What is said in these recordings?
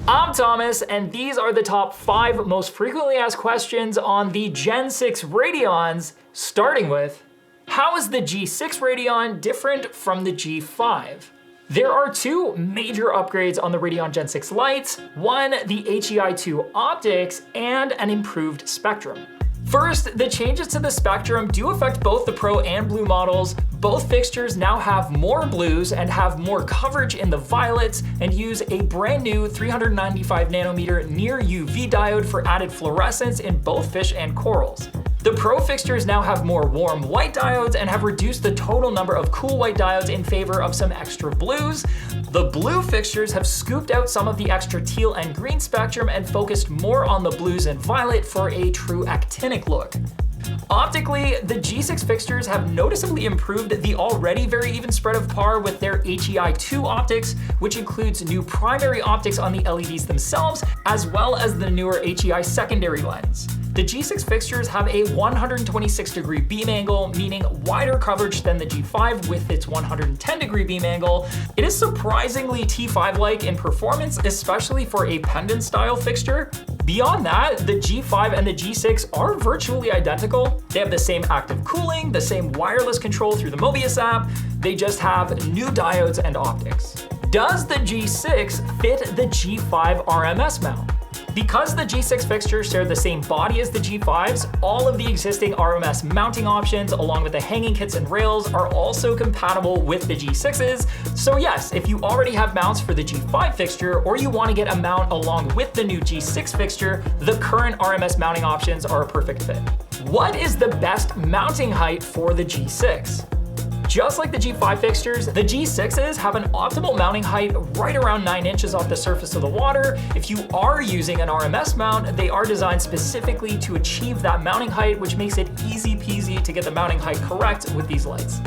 I'm Thomas, and these are the top 5 most frequently asked questions on the Gen 6 Radions, starting with, how is the G6 Radion different from the G5? There are 2 major upgrades on the Radion Gen 6 lights, one the HEI2 optics and an improved spectrum. First, the changes to the spectrum do affect both the Pro and Blue models. Both fixtures now have more blues and have more coverage in the violets and use a brand new 395 nanometer near UV diode for added fluorescence in both fish and corals. The Pro fixtures now have more warm white diodes and have reduced the total number of cool white diodes in favor of some extra blues. The Blue fixtures have scooped out some of the extra teal and green spectrum and focused more on the blues and violet for a true actinic look. Optically, the G6 fixtures have noticeably improved the already very even spread of par with their HEI2 optics, which includes new primary optics on the LEDs themselves, as well as the newer HEI secondary lens. The G6 fixtures have a 126-degree beam angle, meaning wider coverage than the G5 with its 110-degree beam angle. It is surprisingly T5-like in performance, especially for a pendant-style fixture. Beyond that, the G5 and the G6 are virtually identical. They have the same active cooling, the same wireless control through the Mobius app. They just have new diodes and optics. Does the G6 fit the G5 RMS mount? Because the G6 fixtures share the same body as the G5s, all of the existing RMS mounting options, along with the hanging kits and rails, are also compatible with the G6s. So yes, if you already have mounts for the G5 fixture, or you want to get a mount along with the new G6 fixture, the current RMS mounting options are a perfect fit. What is the best mounting height for the G6? Just like the G5 fixtures, the G6s have an optimal mounting height right around 9 inches off the surface of the water. If you are using an RMS mount, they are designed specifically to achieve that mounting height, which makes it easy peasy to get the mounting height correct with these lights.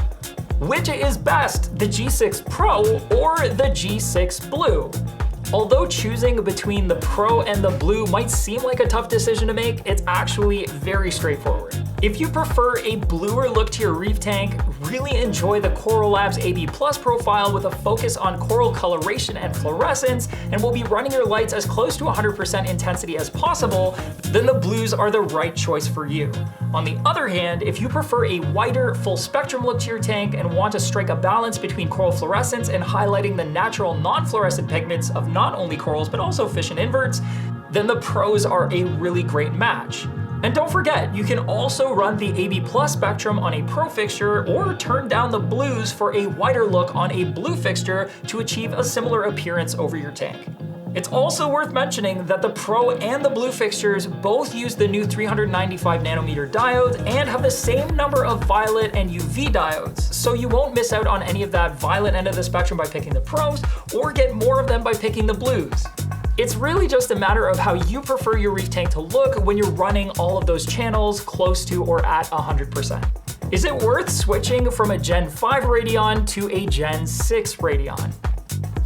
Which is best, the G6 Pro or the G6 Blue? Although choosing between the Pro and the Blue might seem like a tough decision to make, it's actually very straightforward. If you prefer a bluer look to your reef tank, really enjoy the Coral Labs AB Plus profile with a focus on coral coloration and fluorescence, and will be running your lights as close to 100% intensity as possible, then the blues are the right choice for you. On the other hand, if you prefer a whiter, full spectrum look to your tank and want to strike a balance between coral fluorescence and highlighting the natural non-fluorescent pigments of not only corals but also fish and inverts, then the Pros are a really great match. And don't forget, you can also run the AB Plus spectrum on a Pro fixture or turn down the blues for a whiter look on a Blue fixture to achieve a similar appearance over your tank. It's also worth mentioning that the Pro and the Blue fixtures both use the new 395 nanometer diodes and have the same number of violet and UV diodes, so you won't miss out on any of that violet end of the spectrum by picking the Pros, or get more of them by picking the Blues. It's really just a matter of how you prefer your reef tank to look when you're running all of those channels close to or at 100%. Is it worth switching from a Gen 5 Radion to a Gen 6 Radion?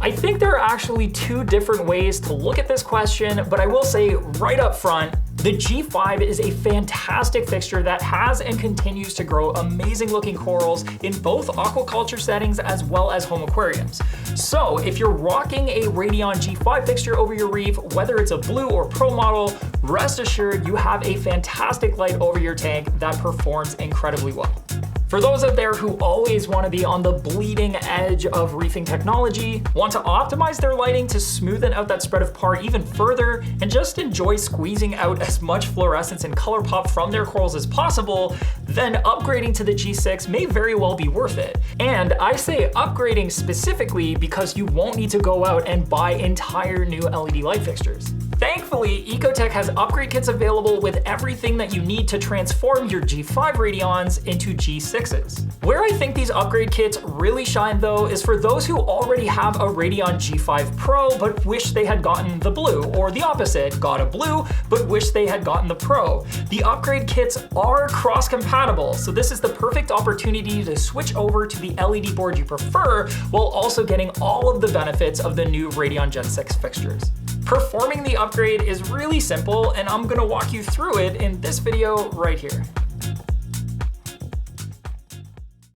I think there are actually 2 different ways to look at this question, but I will say right up front, the G5 is a fantastic fixture that has and continues to grow amazing looking corals in both aquaculture settings as well as home aquariums. So if you're rocking a Radion G5 fixture over your reef, whether it's a Blue or Pro model, rest assured you have a fantastic light over your tank that performs incredibly well. For those out there who always want to be on the bleeding edge of reefing technology, want to optimize their lighting to smoothen out that spread of par even further, and just enjoy squeezing out as much fluorescence and color pop from their corals as possible, then upgrading to the G6 may very well be worth it. And I say upgrading specifically because you won't need to go out and buy entire new LED light fixtures. Thankfully, EcoTech has upgrade kits available with everything that you need to transform your G5 Radions into G6s. Where I think these upgrade kits really shine though is for those who already have a Radion G5 Pro but wish they had gotten the Blue, or the opposite, got a Blue but wish they had gotten the Pro. The upgrade kits are cross-compatible, so this is the perfect opportunity to switch over to the LED board you prefer while also getting all of the benefits of the new Radion Gen 6 fixtures. Performing the upgrade is really simple, and I'm gonna walk you through it in this video right here.